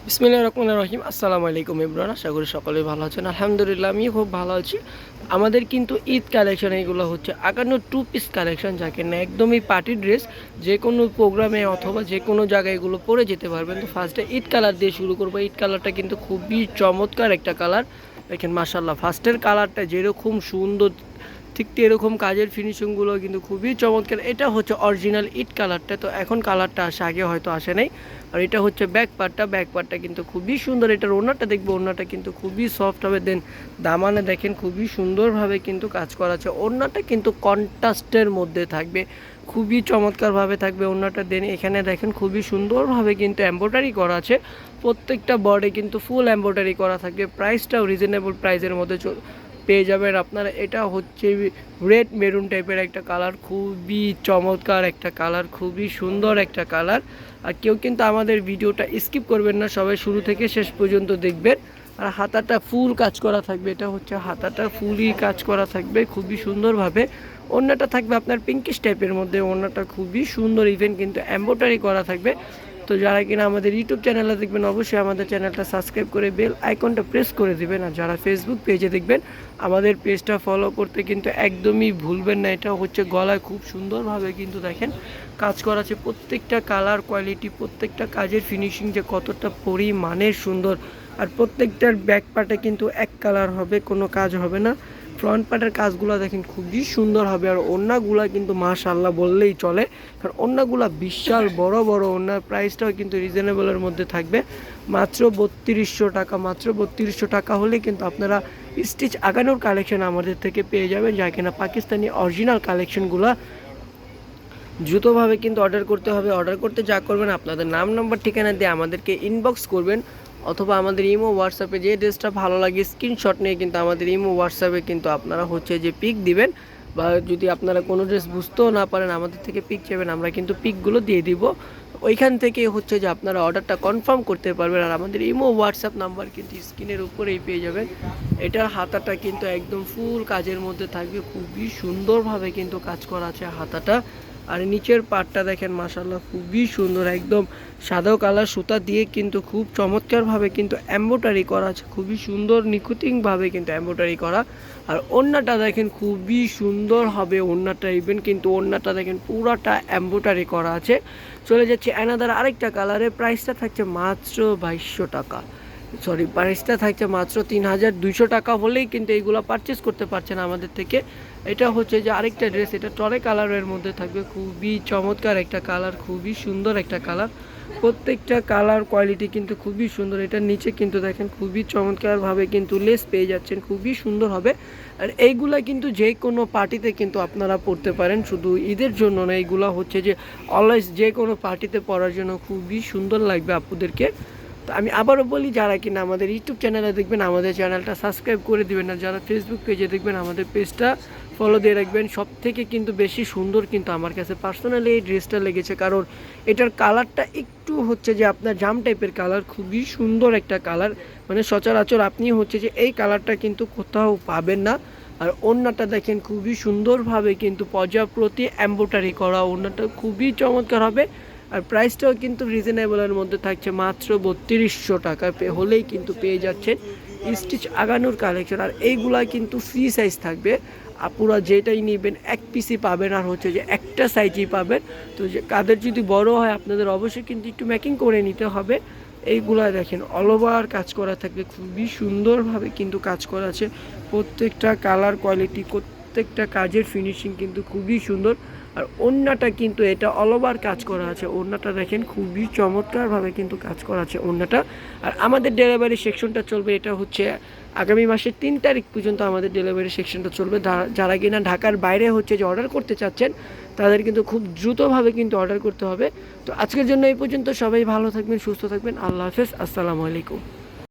বিসমিল্লাহির রহমানির রহিম। আসসালামু আলাইকুম ইমরান, আশা করি সকলেই ভালো আছেন। আলহামদুলিল্লাহ আমি খুব ভালো আছি। আমাদের কিন্তু ঈদ কালেকশন এইগুলো হচ্ছে আকান্ন টু পিস কালেকশন, যাকে না একদমই পার্টি ড্রেস, যে কোনো প্রোগ্রামে অথবা যে কোনো জায়গায় এগুলো পরে যেতে পারবেন। তো ফার্স্টে ঈদ কালার দিয়ে শুরু করবো। ঈদ কালারটা কিন্তু খুবই চমৎকার একটা কালার। দেখেন মাশাআল্লাহ, ফার্স্টের কালারটা যেরকম সুন্দর ঠিক এরকম কাজের ফিনিশিংগুলো কিন্তু খুবই চমৎকার। এটা হচ্ছে অরিজিনাল ইট কালারটা, তো এখন কালারটা আসে, আগে হয়তো আসে নাই। আর এটা হচ্ছে ব্যাক পার্টটা কিন্তু খুবই সুন্দর। এটার ওড়নাটা দেখবো, ওড়নাটা কিন্তু খুবই সফট হবে। দেন দামানে দেখেন খুবই সুন্দরভাবে কিন্তু কাজ করা আছে। ওড়নাটা কিন্তু কন্ট্রাস্টের মধ্যে থাকবে, খুবই চমৎকারভাবে থাকবে ওড়নাটা। দেন এখানে দেখেন খুবই সুন্দরভাবে কিন্তু এমব্রয়ডারি করা আছে। প্রত্যেকটা বর্ডে কিন্তু ফুল এমব্রয়ডারি করা থাকবে। প্রাইসটাও রিজনেবল প্রাইসের মধ্যে পেয়ে যাবেন আপনারা। এটা হচ্ছে রেড মেরুন টাইপের একটা কালার, খুবই চমৎকার একটা কালার, খুবই সুন্দর একটা কালার। আর কেউ কিন্তু আমাদের ভিডিওটা স্কিপ করবেন না, সবাই শুরু থেকে শেষ পর্যন্ত দেখবেন। আর হাতাটা ফুল কাজ করা থাকবে, এটা হচ্ছে হাতাটা ফুলই কাজ করা থাকবে খুবই সুন্দরভাবে। ওড়নাটা থাকবে আপনার পিঙ্কিশ টাইপের মধ্যে, ওড়নাটা খুবই সুন্দর, ইভেন কিন্তু এমব্রয়ডারি করা থাকবে। তো যারা কিনা আমাদের ইউটিউব চ্যানেলে দেখবেন, অবশ্যই আমাদের চ্যানেলটা সাবস্ক্রাইব করে বেল আইকনটা প্রেস করে দিবেন। আর যারা ফেসবুক পেজে দেখবেন, আমাদের পেজটা ফলো করতে কিন্তু একদমই ভুলবেন না। এটা হচ্ছে গলায় খুব সুন্দরভাবে কিন্তু দেখেন কাজ করা আছে। প্রত্যেকটা কালার কোয়ালিটি, প্রত্যেকটা কাজের ফিনিশিং যে কতটা পরিমাণের সুন্দর। আর প্রত্যেকটার ব্যাক পার্টে কিন্তু এক কালার হবে, কোনো কাজ হবে না। ফ্রন্ট পার্টের কাজগুলো দেখেন খুবই সুন্দর হবে। আর ওড়নাগুলা কিন্তু মাশাআল্লাহ বললেই চলে, কারণ ওড়নাগুলা বিশাল বড় বড় ওড়নার। প্রাইসটাও কিন্তু রিজনেবলের মধ্যে থাকবে, মাত্র 3200 টাকা। মাত্র 3200 টাকা হলে কিন্তু আপনারা স্টিচ আগানোর কালেকশন আমাদের থেকে পেয়ে যাবেন, যা কিনা পাকিস্তানি অরিজিনাল কালেকশনগুলো। দ্রুতভাবে কিন্তু অর্ডার করতে হবে। অর্ডার করতে যা করবেন, আপনাদের নাম নাম্বার ঠিকানা দিয়ে আমাদেরকে ইনবক্স করবেন, অথবা আমাদের ইমো হোয়াটসঅ্যাপে যে ড্রেসটা ভালো লাগে স্ক্রিনশট নিয়ে কিন্তু আমাদের ইমো হোয়াটসঅ্যাপে কিন্তু আপনারা হচ্ছে যে পিক দিবেন। বা যদি আপনারা কোনো ড্রেস বুঝতেও না পারেন, আমাদের থেকে পিক চাইবেন, আমরা কিন্তু পিকগুলো দিয়ে দিব। ওইখান থেকে হচ্ছে যে আপনারা অর্ডারটা কনফার্ম করতে পারবেন। আর আমাদের ইমো হোয়াটসঅ্যাপ নাম্বার কিন্তু স্ক্রিনের উপরেই পেয়ে যাবেন। এটার হাতাটা কিন্তু একদম ফুল কাজের মধ্যে থাকবে, খুবই সুন্দরভাবে কিন্তু কাজ করা আছে হাতাটা। আর নিচের পাটটা দেখেন মাশাআল্লাহ খুবই সুন্দর, একদম সাদা কালার সুতা দিয়ে কিন্তু খুব চমৎকারভাবে কিন্তু এমব্রয়ডারি করা আছে, খুবই সুন্দর নিখুঁতভাবে কিন্তু এমব্রয়ডারি করা। আর ওড়নাটা দেখেন খুবই সুন্দর হবে ওড়নাটা, ইভেন কিন্তু ওড়নাটা দেখেন পুরাটা এমব্রয়ডারি করা আছে। চলে যাচ্ছে অ্যানাদার আরেকটা কালারে। প্রাইসটা থাকছে মাত্র 2200 টাকা, সরি প্রাইসটা থাকছে মাত্র 3200 টাকা হলেই কিন্তু এইগুলো পারচেস করতে পারছেন আমাদের থেকে। এটা হচ্ছে যে আরেকটা ড্রেস, এটা টরে কালারের মধ্যে থাকবে, খুবই চমৎকার একটা কালার, খুবই সুন্দর একটা কালার। প্রত্যেকটা কালার কোয়ালিটি কিন্তু খুবই সুন্দর। এটার নিচে কিন্তু দেখেন খুবই চমৎকারভাবে কিন্তু লেস পেয়ে যাচ্ছেন, খুবই সুন্দর হবে। আর এইগুলা কিন্তু যে কোনো পার্টিতে কিন্তু আপনারা পরতে পারেন, শুধু ঈদের জন্য না, এইগুলা হচ্ছে যে অলওয়েজ যে কোনো পার্টিতে পরার জন্য খুবই সুন্দর লাগবে আপুদেরকে। তো আমি আবারও বলি, যারা কিনা আমাদের ইউটিউব চ্যানেলে দেখবেন, আমাদের চ্যানেলটা সাবস্ক্রাইব করে দিবেন। আর যারা ফেসবুক পেজে দেখবেন, আমাদের পেজটা ফলো দিয়ে রাখবেন। সব থেকে কিন্তু বেশি সুন্দর কিন্তু আমার কাছে পার্সোনালি এই ড্রেসটা লেগেছে, কারণ এটার কালারটা একটু হচ্ছে যে আপনার জাম টাইপের কালার, খুবই সুন্দর একটা কালার। মানে সচরাচর আপনি হচ্ছে যে এই কালারটা কিন্তু কোথাও পাবেন না। আর ওড়নাটা দেখেন খুবই সুন্দরভাবে কিন্তু প্রজাপতি এমব্রয়ডারি করা, ওড়নাটা খুবই চমৎকার হবে। আর প্রাইসটাও কিন্তু রিজনেবলের মধ্যে থাকছে, মাত্র 3200 টাকা হলেই কিন্তু পেয়ে যাচ্ছেন স্টিচ আগানোর কালেকশন। আর এইগুলা কিন্তু ফ্রি সাইজ থাকবে, আপুরা যেটাই নেবেন এক পিসই পাবেন, আর হচ্ছে যে একটা সাইজই পাবেন। তো যে কাদের যদি বড় হয়, আপনাদের অবশ্যই কিন্তু একটু মেকিং করে নিতে হবে। এইগুলা দেখেন অল ওভার কাজ করা থাকবে, খুবই সুন্দরভাবে কিন্তু কাজ করা আছে। প্রত্যেকটা কালার কোয়ালিটি, প্রত্যেকটা কাজের ফিনিশিং কিন্তু খুবই সুন্দর। আর ওড়নাটা কিন্তু এটা অল ওভার কাজ করা আছে, ওড়নাটা দেখেন খুবই চমৎকারভাবে কিন্তু কাজ করা আছে ওড়নাটা। আর আমাদের ডেলিভারি সেকশনটা চলবে, এটা হচ্ছে আগামী মাসের 3 তারিখ পর্যন্ত আমাদের ডেলিভারি সেকশনটা চলবে। যারা কিনা ঢাকার বাইরে হচ্ছে যে অর্ডার করতে চাচ্ছেন, তাদের কিন্তু খুব দ্রুতভাবে কিন্তু অর্ডার করতে হবে। তো আজকের জন্য এই পর্যন্ত, সবাই ভালো থাকবেন, সুস্থ থাকবেন, আল্লাহ হাফেজ, আসসালামু আলাইকুম।